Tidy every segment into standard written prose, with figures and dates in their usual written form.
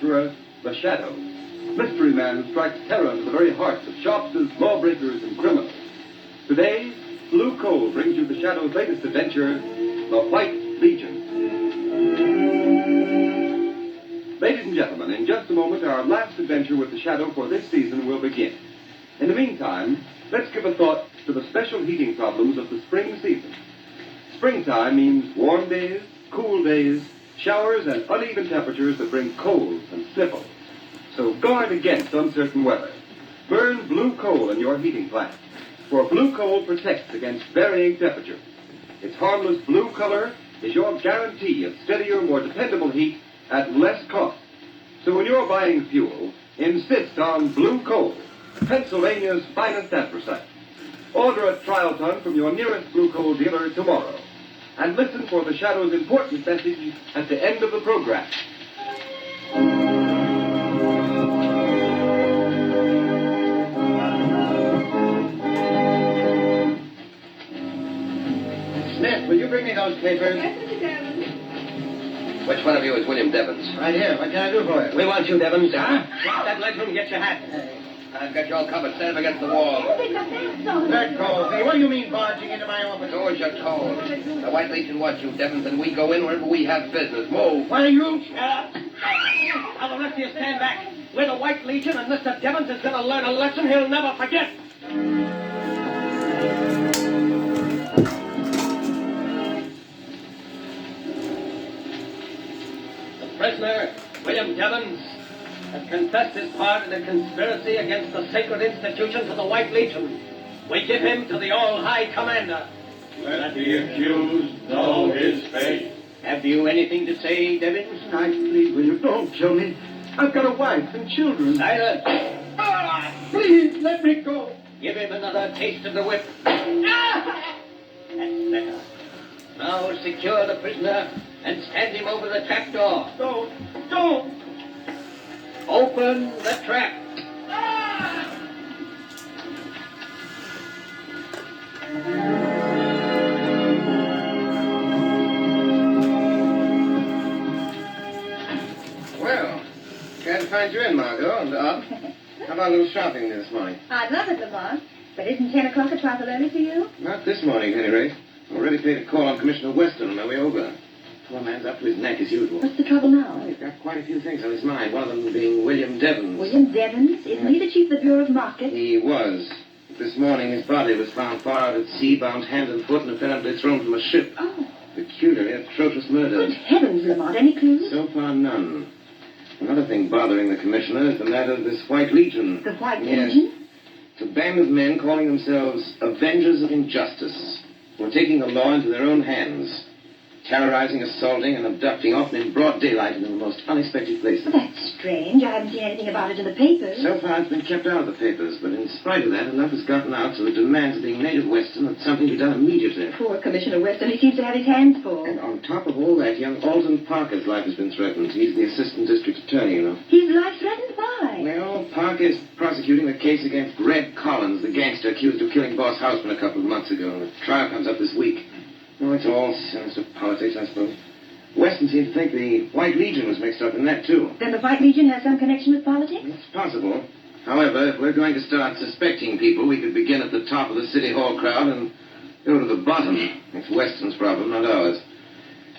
adventurer, the Shadow. Mystery Man strikes terror into the very hearts of shopsters, lawbreakers, and criminals. Today, Blue Coal brings you the Shadow's latest adventure, The White Legion. Ladies and gentlemen, in just a moment, our last adventure with the Shadow for this season will begin. In the meantime, let's give a thought to the special heating problems of the spring season. Springtime means warm days, cool days, showers, and uneven temperatures that bring colds and sniffles. So guard against uncertain weather. Burn Blue Coal in your heating plant, for Blue Coal protects against varying temperatures. Its harmless blue color is your guarantee of steadier, more dependable heat at less cost. So when you're buying fuel, insist on Blue Coal, Pennsylvania's finest anthracite. Order a trial ton from your nearest Blue Coal dealer tomorrow. And listen for the Shadow's important message at the end of the program. Smith, will you bring me those papers? Yes, Mr. Devons. Which one of you is William Devons? Right here. What can I do for you? We want you, Devons. Huh? Drop that leg and get your hat. I've got you all covered. Stand up against the wall. Let go. Hey, what do you mean barging into my office? Do as you're told. The White Legion wants you, Devons, and we go in wherever we have business. Move. What are you? Now the rest of you stand back. We're the White Legion, and Mr. Devons is going to learn a lesson he'll never forget. The prisoner, William Devons, has confessed his part in a conspiracy against the sacred institutions of the White Legion. We give him to the All-High Commander. Let the accused know his fate. Have you anything to say, Devons? I plead with you. Don't kill me. I've got a wife and children. Silence. Please, let me go. Give him another taste of the whip. That's better. Now secure the prisoner and stand him over the trap door. Don't. Open the trap. Well, glad to find you in, Margot. And, how about a little shopping this morning? I'd love it, Lamont. But isn't 10 o'clock a trifle early for you? Not this morning, at any rate. Already paid a call on Commissioner Weston on my way over. Poor man's up to his neck as usual. What's the trouble now? He's got quite a few things on his mind, one of them being William Devons. William Devons? Isn't he the chief of the Bureau of Market? He was. This morning his body was found far out at sea, bound hand and foot, and apparently thrown from a ship. Oh. Peculiarly atrocious murder. Good heavens, Lamont. Any clues? So far, none. Another thing bothering the commissioner is the matter of this White Legion. The White Yes. Legion? It's a band of men calling themselves Avengers of Injustice, who are taking the law into their own hands, terrorizing, assaulting, and abducting, often in broad daylight and in the most unexpected places. Well, that's strange. I haven't seen anything about it in the papers. So far, it's been kept out of the papers, but in spite of that, enough has gotten out so the demands of being native Western that something be done immediately. Poor Commissioner Weston. He seems to have his hands full. And on top of all that, young Alton Parker's life has been threatened. He's the assistant district attorney, you know. His life threatened? Why? Well, Parker's prosecuting the case against Red Collins, the gangster accused of killing Boss Houseman a couple of months ago. The trial comes up this week. Oh, it's all sinister politics, I suppose. Weston seemed to think the White Legion was mixed up in that, too. Then the White Legion has some connection with politics? It's possible. However, if we're going to start suspecting people, we could begin at the top of the City Hall crowd and go to the bottom. It's Weston's problem, not ours.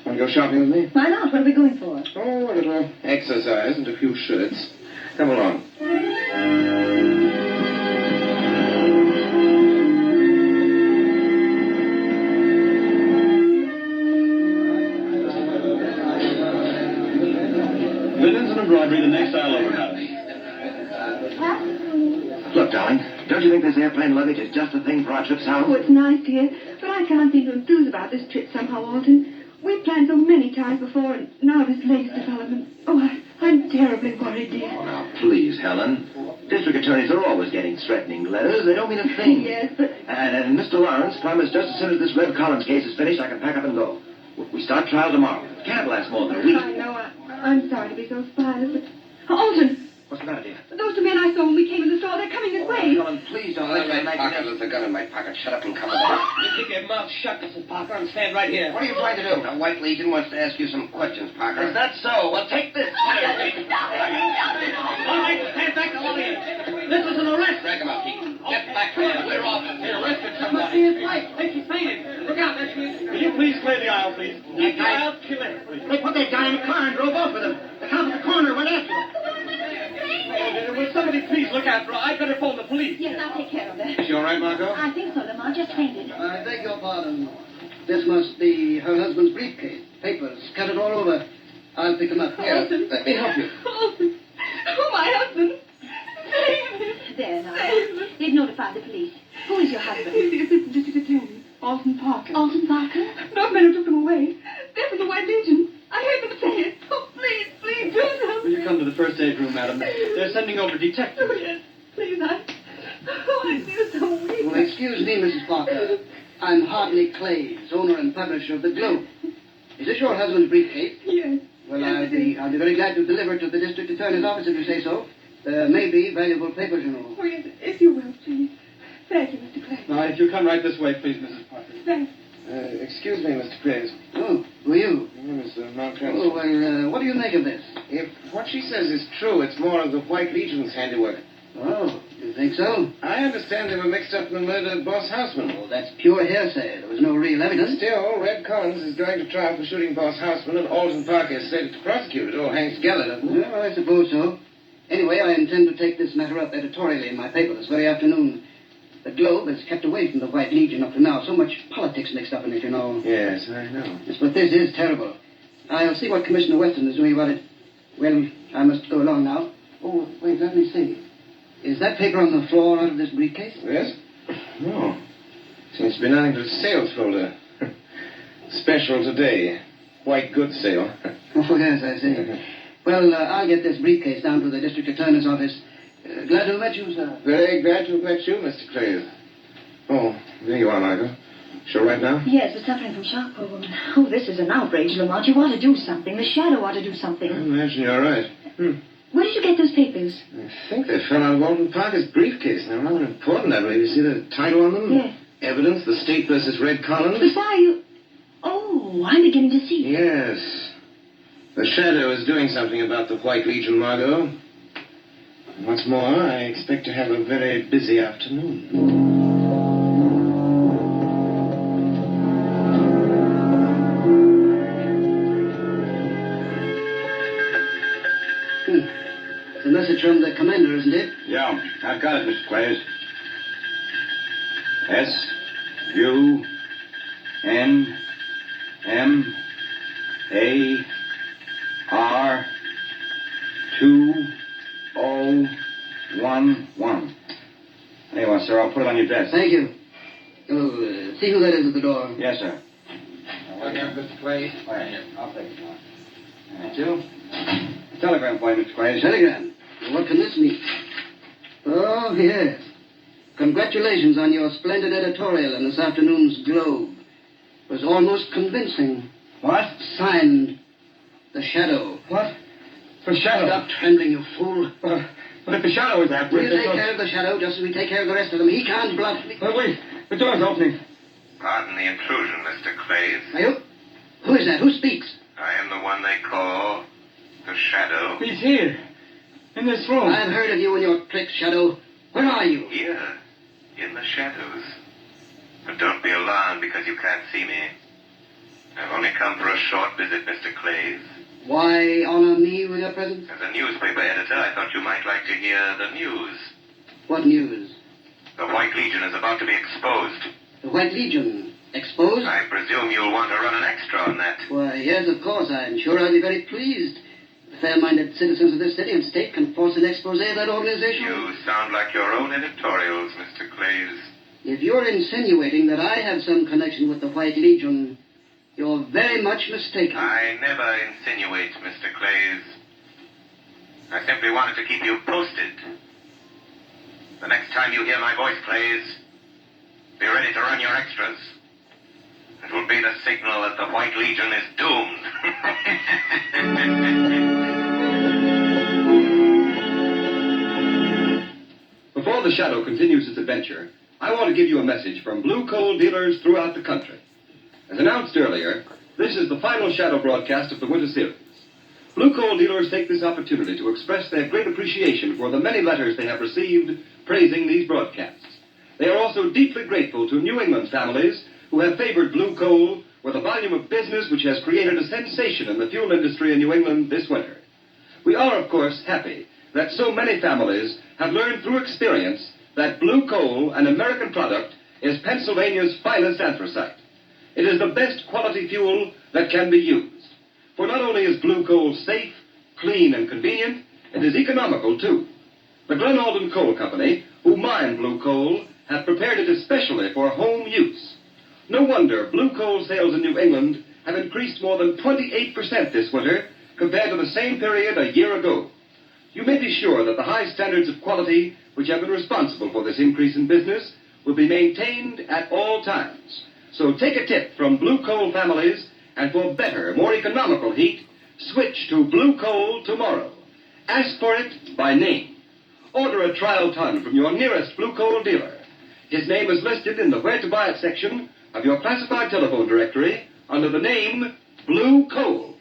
Want to go shopping with me? Why not? What are we going for? Oh, a little exercise and a few shirts. Come along. Linens and embroidery the next aisle over, madam. Look, darling, don't you think this airplane luggage is just the thing for our trip south? Oh, it's nice, dear, but I can't seem to enthuse about this trip somehow, Alton. We've planned so many times before, and now this latest development. Oh, I'm terribly worried, dear. Oh, now, please, Helen. District attorneys are always getting threatening letters. They don't mean a thing. Yes, but... And Mr. Lawrence promised just as soon as this Red Collins case is finished, I can pack up and go. We start trial tomorrow. It can't last more than a week. I know, I'm sorry to be so spineless, but... Alton! What's the matter, dear? Those two men I saw when we came in the store, they're coming this way. Helen, please don't let Gun in your my pocket. imagination... There's a gun in my pocket. Shut up and come along. You keep your mouth shut, Mrs. Parker, and stand right here. What are you trying to do? The White Legion wants to ask you some questions, Parker. Is that so? Well, take this. All right, stand back, all of you. This is an arrest. Drag him out, Pete. Get back here. We're off. They arrested somebody. His wife. Think he's fainted. Look out, there she is. Will you please clear the aisle, please? Keep the aisle clear, please. They put that guy in a car and drove off with him. The cop at the corner went after him. Will somebody please look out for her? I'd better phone the police. Yes, I'll take care of her. Is she all right, Margot? I think so, Lamar. Just fainted. I beg your pardon. This must be her husband's briefcase. Papers scattered all over. I'll pick them up. Here, let me help you. Oh, my husband. Save him. There now. They've notified the police. Who is your husband? The assistant district attorney, Alton Parker. Alton Parker? No men who took them away. They're from the White Legion. I heard them say it. Oh, please, please do something. Will you come to the first aid room, madam? They're sending over detectives. Oh, yes. Please, I feel so weak. Well, excuse me, Mrs. Parker. I'm Hartley Clays, owner and publisher of the Globe. Is this your husband's briefcase? Yes. Well, Yes, I'll be very glad to deliver it to the district attorney's office if you say so. There may be valuable papers, you know. Oh, yes, if you will, please. Thank you, Mr. Clay. Now, if you come right this way, please, Mrs. Parker. Thanks. Excuse me, Mr. Clays. Oh, were you? Mr. Montclair. Oh, well, what do you make of this? If what she says is true, it's more of the White Legion's handiwork. Oh, you think so? I understand they were mixed up in the murder of Boss Houseman. Oh, that's pure hearsay. There was no real evidence. Still, Red Collins is going to trial for shooting Boss Houseman, and Alton Parker is slated to prosecute. It all hangs together, doesn't it? Well, I suppose so. Anyway, I intend to take this matter up editorially in my paper this very afternoon. The Globe has kept away from the White Legion up to now. So much politics mixed up in it, you know. Yes, I know. Yes, but this is terrible. I'll see what Commissioner Weston is doing about it. Well, I must go along now. Oh, wait, let me see. Is that paper on the floor out of this briefcase? Yes? No. Seems to be nothing but a sales folder. Special today. White goods sale. Oh, yes, I see. Well, I'll get this briefcase down to the district attorney's office. Glad to have met you, sir. Very glad to have met you, Mr. Clays. Oh, there you are, Margot. Sure right now? Yes, but suffering from shock, poor woman. Oh, this is an outrage, Lamont. You ought to do something. The shadow ought to do something. I imagine you're right. Where did you get those papers? I think they fell out of Alton Parker's briefcase. They're rather important that way. You see the title on them? Yes. Evidence, the State versus Red Collins. But why are you... Oh, I'm beginning to see. Yes. The Shadow is doing something about the White Legion, Margot. And what's more, I expect to have a very busy afternoon. It's a message from the commander, isn't it? Yeah, I've got it, Mr. Clays. S-U-N-M-A-R-2011. There you are, sir. I'll put it on your desk. Thank you. Oh, see who that is at the door. Yes, sir. Mr. Clays. I'll take it now. Thank you. Telegram for you, Mr. Clays. Telegram. What can this mean? Oh, yes. Congratulations on your splendid editorial in this afternoon's Globe. It was almost convincing. What? Signed, The Shadow. What? The Shadow? Stop trembling, you fool. But if the Shadow is after Will you it... take care of The Shadow just as we take care of the rest of them? He can't bluff me. Wait. The door's opening. Pardon the intrusion, Mr. Clays. Are you? Who is that? Who speaks? I am the one they call the Shadow. He's here. In this room. I've heard of you and your tricks, Shadow. Where are you? Here, in the shadows. But don't be alarmed because you can't see me. I've only come for a short visit, Mr. Clays. Why honor me with your presence? As a newspaper editor, I thought you might like to hear the news. What news? The White Legion is about to be exposed. The White Legion. Exposed? I presume you'll want to run an extra on that. Why, yes, of course. I'm sure I'll be very pleased. The fair-minded citizens of this city and state can force an expose of that organization. You sound like your own editorials, Mr. Clays. If you're insinuating that I have some connection with the White Legion, you're very much mistaken. I never insinuate, Mr. Clays. I simply wanted to keep you posted. The next time you hear my voice, Clays, be ready to run your extras. It will be the signal that the White Legion is doomed. Before the Shadow continues its adventure, I want to give you a message from Blue Coal dealers throughout the country. As announced earlier, this is the final shadow broadcast of the winter series. Blue Coal dealers take this opportunity to express their great appreciation for the many letters they have received praising these broadcasts. They are also deeply grateful to New England families who have favored Blue Coal with a volume of business which has created a sensation in the fuel industry in New England this winter. We are, of course, happy that so many families have learned through experience that Blue Coal, an American product, is Pennsylvania's finest anthracite. It is the best quality fuel that can be used. For not only is Blue Coal safe, clean, and convenient, it is economical, too. The Glen Alden Coal Company, who mine Blue Coal, have prepared it especially for home use. No wonder Blue Coal sales in New England have increased more than 28% this winter compared to the same period a year ago. You may be sure that the high standards of quality which have been responsible for this increase in business will be maintained at all times. So take a tip from Blue Coal families, and for better, more economical heat, switch to Blue Coal tomorrow. Ask for it by name. Order a trial ton from your nearest Blue Coal dealer. His name is listed in the Where to Buy It section of your classified telephone directory under the name Blue Coal.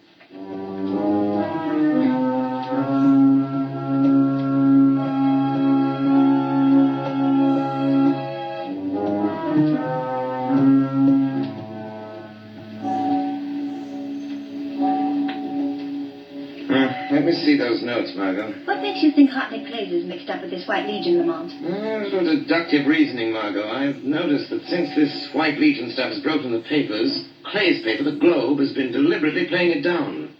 Let me see those notes, Margot. What makes you think Hartley Clays is mixed up with this White Legion, Lamont? A little deductive reasoning, Margot. I've noticed that since this White Legion stuff has broken the papers, Clay's paper, The Globe, has been deliberately playing it down.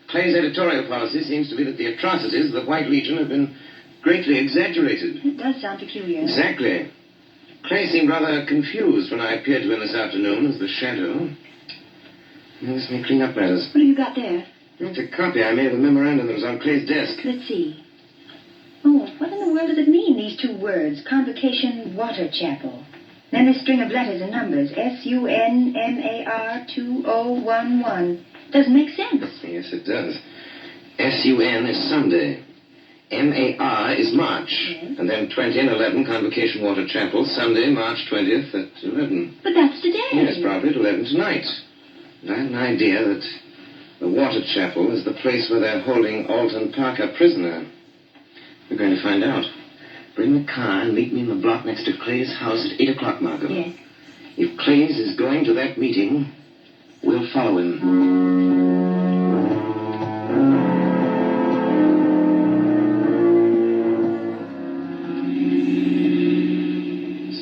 Clay's editorial policy seems to be that the atrocities of the White Legion have been greatly exaggerated. It does sound peculiar. Exactly. Clay seemed rather confused when I appeared to him this afternoon as the shadow. This may clean up matters. What have you got there? It's a copy I made of the memorandum that was on Clay's desk. Let's see. Oh, what in the world does it mean, these two words? Convocation Water Chapel. Then this string of letters and numbers. SUNMAR2011. Doesn't make sense. Yes, it does. SUN is Sunday. MAR is March. Yes. And then 20 and 11, Convocation Water Chapel, Sunday, March 20th at 11. But that's today. Yes, probably at 11 tonight. And I have an idea that the Water Chapel is the place where they're holding Alton Parker prisoner. We're going to find out. Bring the car and meet me in the block next to Clay's house at 8 o'clock, Margot. Yes. If Clay's is going to that meeting, we'll follow him.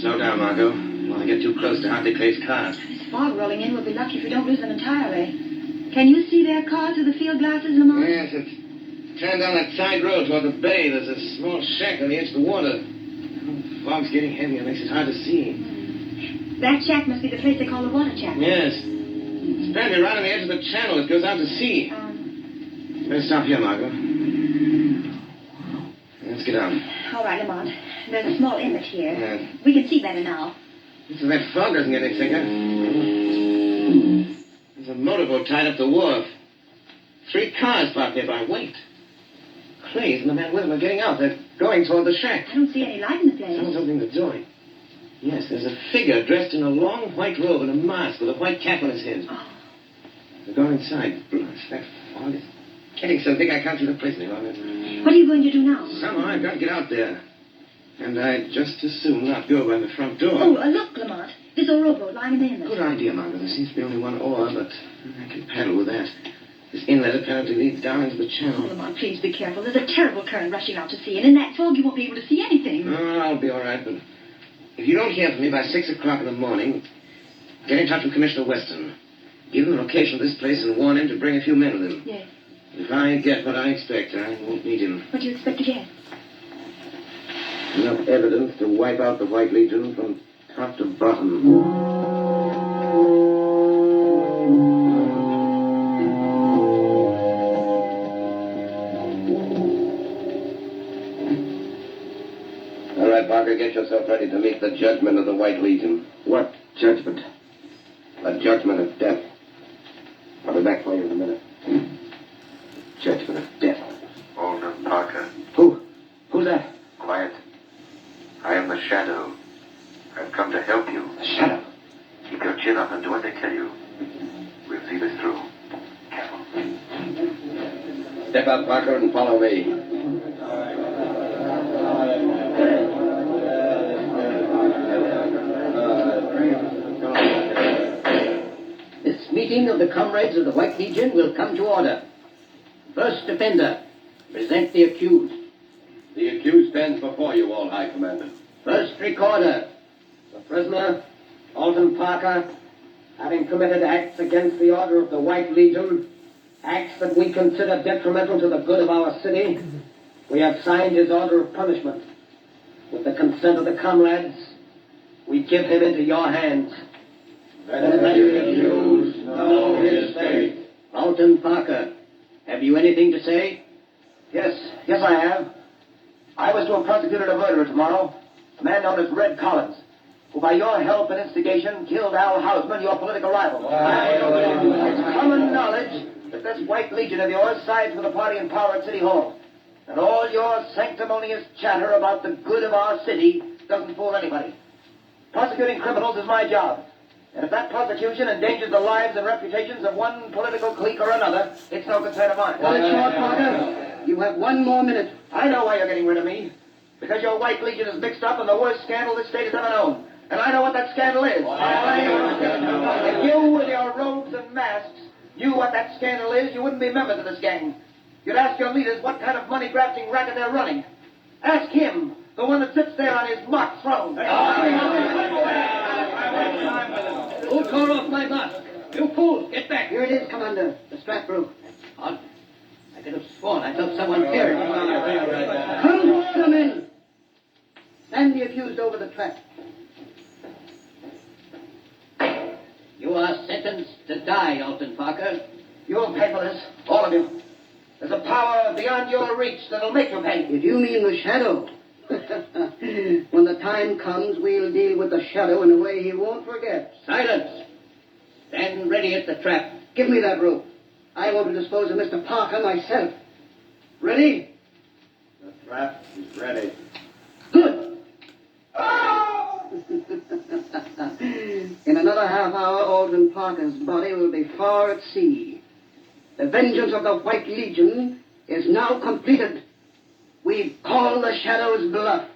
Slow down, Margot. I want to get too close to Hartley Clay's car. This fog rolling in. We'll be lucky if we don't lose them entirely. Can you see their car through the field glasses, Lamont? Yes, it's turned down that side road toward the bay. There's a small shack on the edge of the water. The fog's getting heavier. It makes it hard to see. That shack must be the place they call the Water Chapel. Yes. It's apparently right on the edge of the channel. It goes out to sea. Let's stop here, Margot. Let's get out. All right, Lamont. There's a small inlet here. Yes. We can see better now. So that fog doesn't get any thicker. There's a motorboat tied up the wharf. 3 cars parked nearby. Wait. Clays and the man with him are getting out. They're going toward the shack. I don't see any light in the place. Someone's opening the door. Yes, there's a figure dressed in a long white robe and a mask with a white cap on his head. Oh. They're going inside. That fog is getting so big I can't see the place any longer. What are you going to do now? Somehow I've got to get out there. And I'd just as soon not go by the front door. Oh, look, Lamont. There's a rowboat lying in the inlet. Good idea, Margaret. There seems to be only one oar, but I can paddle with that. This inlet apparently leads down into the Oh, channel. Lamont, please be careful. There's a terrible current rushing out to sea, and in that fog you won't be able to see anything. Oh, I'll be all right, but if you don't hear from me by 6 o'clock in the morning, get in touch with Commissioner Weston. Give him the location of this place and warn him to bring a few men with him. Yes. If I get what I expect, I won't need him. What do you expect to get? Enough evidence to wipe out the White Legion from top to bottom. All right, Parker, get yourself ready to meet the judgment of the White Legion. What judgment? The judgment of death. I'll be back for you in a minute. Judgment of death. Alton Parker. Who's that? Quiet. I am the Shadow. I've come to help you. Shut up. Keep your chin up and do what they tell you. We'll see this through. Careful. Step up, Parker, and follow me. This meeting of the comrades of the White Legion will come to order. First offender, present the accused. The accused stands before you, all High Commander. First recorder, The prisoner, Alton Parker, having committed acts against the order of the White Legion, acts that we consider detrimental to the good of our city, we have signed his order of punishment. With the consent of the comrades, we give him into your hands. Let the accused know his fate. Alton Parker, have you anything to say? Yes, I have. I was to have prosecuted a murderer tomorrow, a man known as Red Collins, who by your help and instigation killed Al Hausman, your political rival. It's common knowledge that this White Legion of yours sides with the party in power at City Hall. And all your sanctimonious chatter about the good of our city doesn't fool anybody. Prosecuting criminals is my job. And if that prosecution endangers the lives and reputations of one political clique or another, it's no concern of mine. Cut it short, Parker. You have 1 more minute. I know why you're getting rid of me. Because your White Legion is mixed up in the worst scandal this state has ever known. And I know what that scandal is. If you, with your robes and masks, knew what that scandal is, you wouldn't be members of this gang. You'd ask your leaders what kind of money-grafting racket they're running. Ask him, the one that sits there on his mock throne. Who tore off my mask? You fools, get back. Here it is, Commander. The strap broke. Odd. I could have sworn I felt someone tear it. Come to order, men. Stand the accused over the trap. You are sentenced to die, Alton Parker. You'll pay for this, all of you. There's a power beyond your reach that'll make you pay. If you mean the shadow. When the time comes, we'll deal with the shadow in a way he won't forget. Silence. Stand ready at the trap. Give me that rope. I want to dispose of Mr. Parker myself. Ready? The trap is ready. Good. In another half hour, Alton Parker's body will be far at sea. The vengeance of the White Legion is now completed. We've called the shadow's bluff.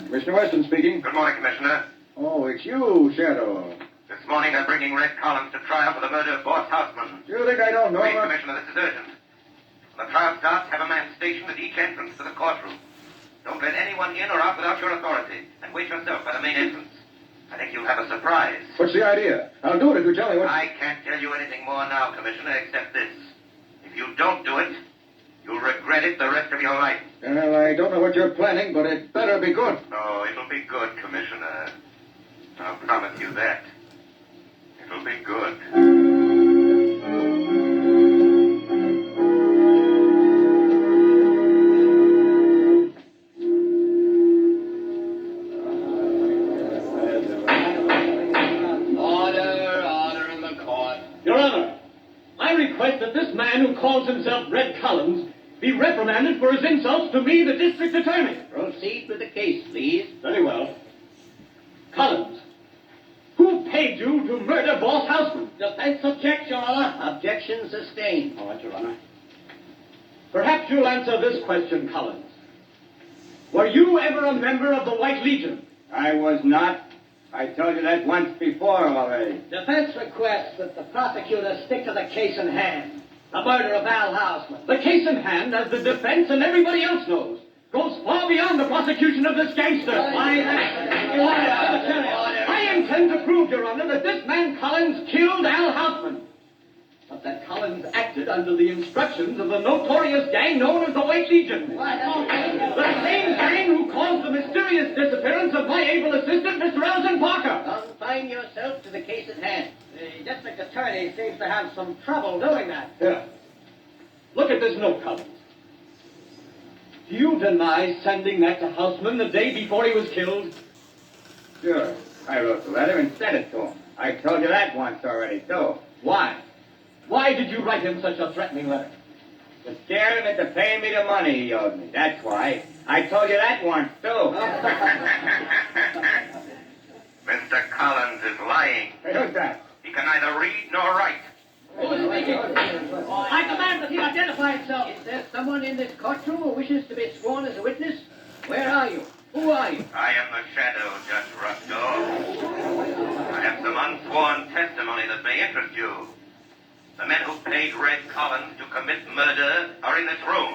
Commissioner Weston speaking. Good morning, Commissioner. Oh, it's you, Shadow. This morning they're bringing Red Collins to trial for the murder of Boss Houseman. Do you think I don't know Wait, about... Commissioner, this is urgent. When the trial starts, have a man stationed at each entrance to the courtroom. Don't let anyone in or out without your authority, and wait yourself by the main entrance. I think you'll have a surprise. What's the idea? I'll do it if you tell me what... I can't tell you anything more now, Commissioner, except this. If you don't do it, you'll regret it the rest of your life. Well, I don't know what you're planning, but it better be good. Oh, it'll be good, Commissioner. I'll promise you that. It'll be good. Order in the court. Your Honor, I request that this man who calls himself Red Collins be reprimanded for his insults to me, the district attorney. Proceed with the case, please. Very well. Collins, who paid you to murder Boss Houseman? Defense objects, Your Honor. Objection sustained. All right, Your Honor. Perhaps you'll answer this question, Collins. Were you ever a member of the White Legion? I was not. I told you that once before already. Defense requests that the prosecutor stick to the case in hand. The murder of Al Hausman. The case in hand, as the defense and everybody else knows, goes far beyond the prosecution of this gangster. I intend to prove, Your Honor, that this man Collins killed Al Hausman. But that Collins acted under the instructions of the notorious gang known as the White Legion. The same gang who caused the mysterious disappearance of my able assistant, Mr. Alton Parker. Confine yourself to the case at hand. The district attorney seems to have some trouble doing that. Yeah. Look at this note, Collins. Do you deny sending that to Houseman the day before he was killed? Sure. I wrote the letter and sent it to him. I told you that once already, too. Why? Why did you write him such a threatening letter? To scare him into paying me the money he owed me. That's why. I told you that once, too. Mr. Collins is lying. Hey, who's that? He can neither read nor write. Who is speaking? I command that he identify himself. Is there someone in this courtroom who wishes to be sworn as a witness? Where are you? Who are you? I am the Shadow, Judge Rusko. I have some unsworn testimony that may interest you. The men who paid Red Collins to commit murder are in this room.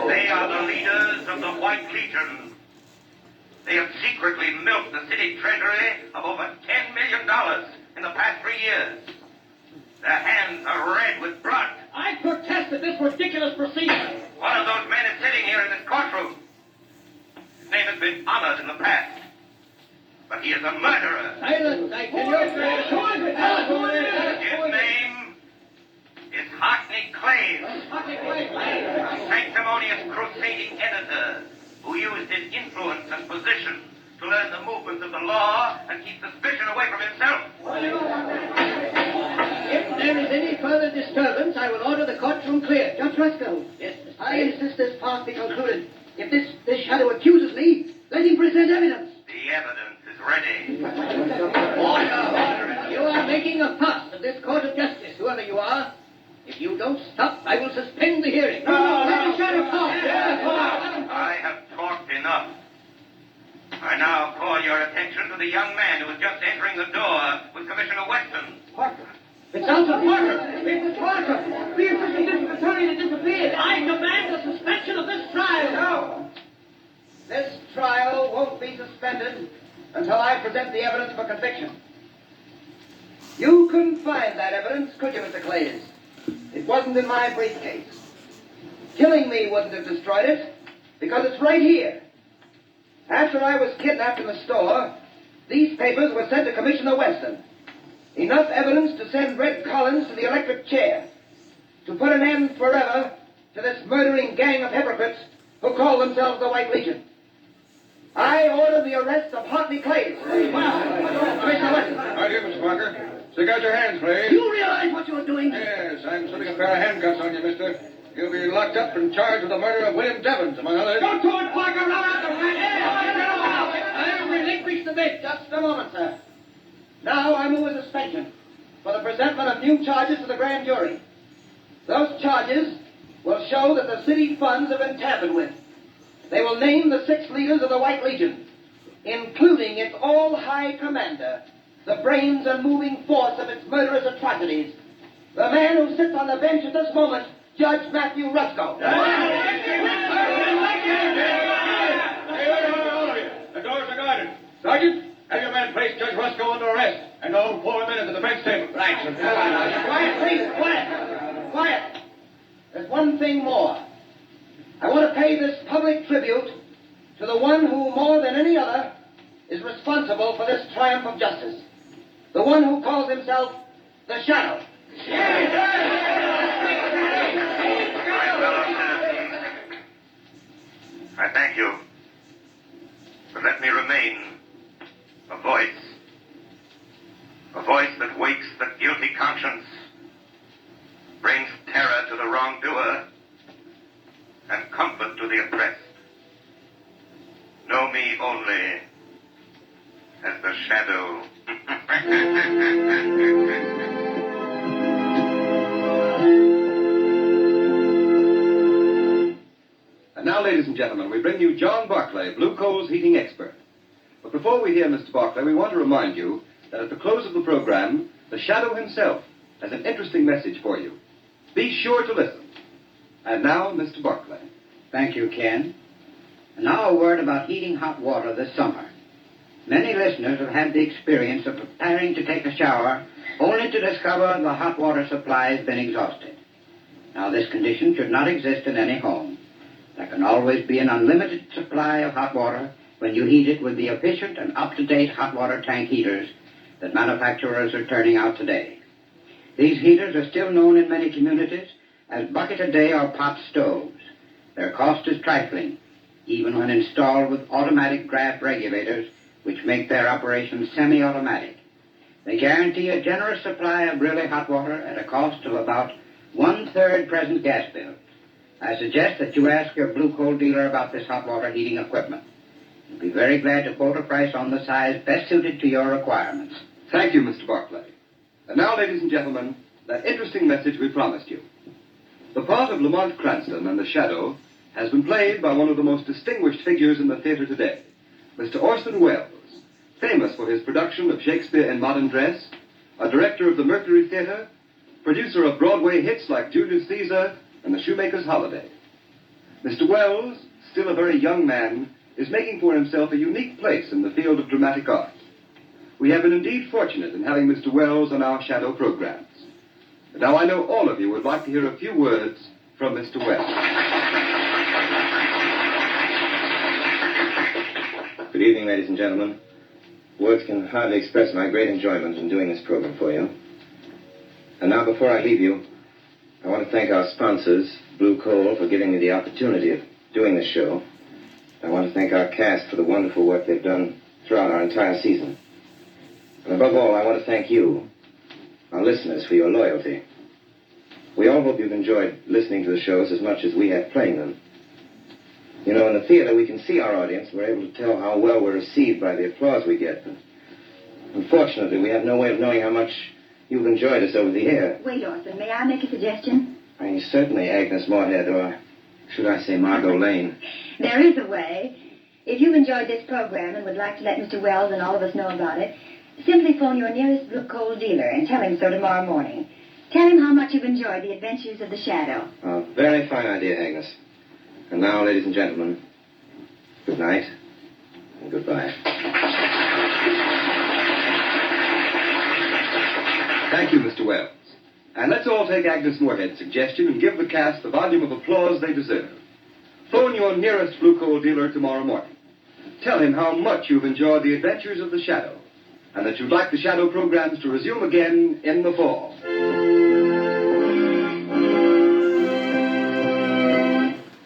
They are the leaders of the White Legion. They have secretly milked the city treasury of over $10 million in the past 3 years. Their hands are red with blood. I protest at this ridiculous procedure. One of those men is sitting here in this courtroom. His name has been honored in the past. But he is a murderer. Silence, I tell you. His name is Hockney Clays, a sanctimonious crusading editor who used his influence and position to learn the movements of the law and keep suspicion away from himself. If there is any further disturbance, I will order the courtroom cleared. Judge Rusko, Yes, Mr. I insist this part be concluded. If this shadow accuses me, let him present evidence. The evidence is ready. Order! You are making a fuss of this court of justice, whoever you are. If you don't stop, I will suspend the hearing. Let the shadow talk. I have talked enough. I now call your attention to the young man who was just entering the door with Commissioner Weston. Parker. It's Alton Parker. It's Parker. The assistant district attorney that disappeared. I demand the suspension of this trial. No. This trial won't be suspended until I present the evidence for conviction. You couldn't find that evidence, could you, Mr. Clays? It wasn't in my briefcase. Killing me wouldn't have destroyed it, because it's right here. After I was kidnapped in the store, these papers were sent to Commissioner Weston. Enough evidence to send Red Collins to the electric chair, to put an end forever to this murdering gang of hypocrites who call themselves the White Legion. I order the arrest of Hockney Clays. Commissioner Weston. Right here, Mr. Parker. Stick out your hands, Clay. Do you realize what you're doing? Yes, I'm slipping a pair of handcuffs on you, mister. You'll be locked up and charged with the murder of William Devons, among others. Don't do it, Parker. Run out the I relinquish the bid. Just a moment, sir. Now I move a suspension for the presentment of new charges to the grand jury. Those charges will show that the city funds have been tampered with. They will name the 6 leaders of the White Legion, including its all-high commander, the brains and moving force of its murderous atrocities, the man who sits on the bench at this moment, Judge Matthew Rusko. All of you. The doors are guarded. Sergeant, have your men place Judge Rusko under arrest and all 4 men at the defense table. Right. Quiet, please. Quiet. Quiet. There's one thing more. I want to pay this public tribute to the one who, more than any other, is responsible for this triumph of justice. The one who calls himself the Shadow. My fellow citizens, I thank you. But let me remain a voice. A voice that wakes the guilty conscience, brings terror to the wrongdoer, and comfort to the oppressed. Know me only as the Shadow. And now, ladies and gentlemen, we bring you John Barclay, Blue Coal's heating expert. But before we hear Mr. Barclay, we want to remind you that at the close of the program, the Shadow himself has an interesting message for you. Be sure to listen. And now, Mr. Barclay. Thank you, Ken. And now a word about heating hot water this summer. Many listeners have had the experience of preparing to take a shower only to discover the hot water supply has been exhausted. Now, this condition should not exist in any home. There can always be an unlimited supply of hot water when you heat it with the efficient and up-to-date hot water tank heaters that manufacturers are turning out today. These heaters are still known in many communities as bucket-a-day or pot stoves. Their cost is trifling, even when installed with automatic draft regulators, which make their operation semi-automatic. They guarantee a generous supply of really hot water at a cost of about 1/3 present gas bill. I suggest that you ask your blue coal dealer about this hot water heating equipment. He'll be very glad to quote a price on the size best suited to your requirements. Thank you, Mr. Barclay. And now, ladies and gentlemen, that interesting message we promised you. The part of Lamont Cranston and the Shadow has been played by one of the most distinguished figures in the theater today, Mr. Orson Welles, famous for his production of Shakespeare in Modern Dress, a director of the Mercury Theater, producer of Broadway hits like Julius Caesar and The Shoemaker's Holiday. Mr. Welles, still a very young man, is making for himself a unique place in the field of dramatic art. We have been indeed fortunate in having Mr. Welles on our Shadow programs. And now I know all of you would like to hear a few words from Mr. Welles. Good evening, ladies and gentlemen. Words can hardly express my great enjoyment in doing this program for you. And now, before I leave you, I want to thank our sponsors, Blue Coal, for giving me the opportunity of doing this show. I want to thank our cast for the wonderful work they've done throughout our entire season. And above all, I want to thank you, our listeners, for your loyalty. We all hope you've enjoyed listening to the shows as much as we have playing them. You know, in the theater, we can see our audience. We're able to tell how well we're received by the applause we get. But unfortunately, we have no way of knowing how much you've enjoyed us over the air. Wait, Orson, may I make a suggestion? Certainly, Agnes Moorhead, or should I say Margot Lane. There is a way. If you've enjoyed this program and would like to let Mr. Welles and all of us know about it, simply phone your nearest blue coal dealer and tell him so tomorrow morning. Tell him how much you've enjoyed the adventures of the Shadow. A very fine idea, Agnes. And now, ladies and gentlemen, good night and goodbye. Thank you, Mr. Welles. And let's all take Agnes Moorhead's suggestion and give the cast the volume of applause they deserve. Phone your nearest blue coal dealer tomorrow morning. Tell him how much you've enjoyed the adventures of the Shadow, and that you'd like the Shadow programs to resume again in the fall.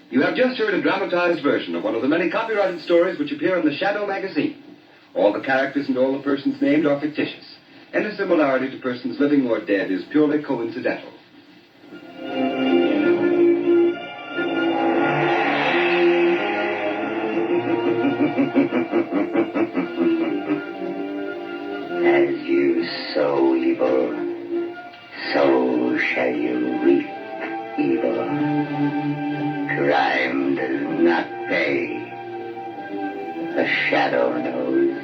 You have just heard a dramatized version of one of the many copyrighted stories which appear in the Shadow magazine. All the characters and all the persons named are fictitious. Any similarity to persons living or dead is purely coincidental. As you sow evil, so shall you reap evil. Crime does not pay. The Shadow knows.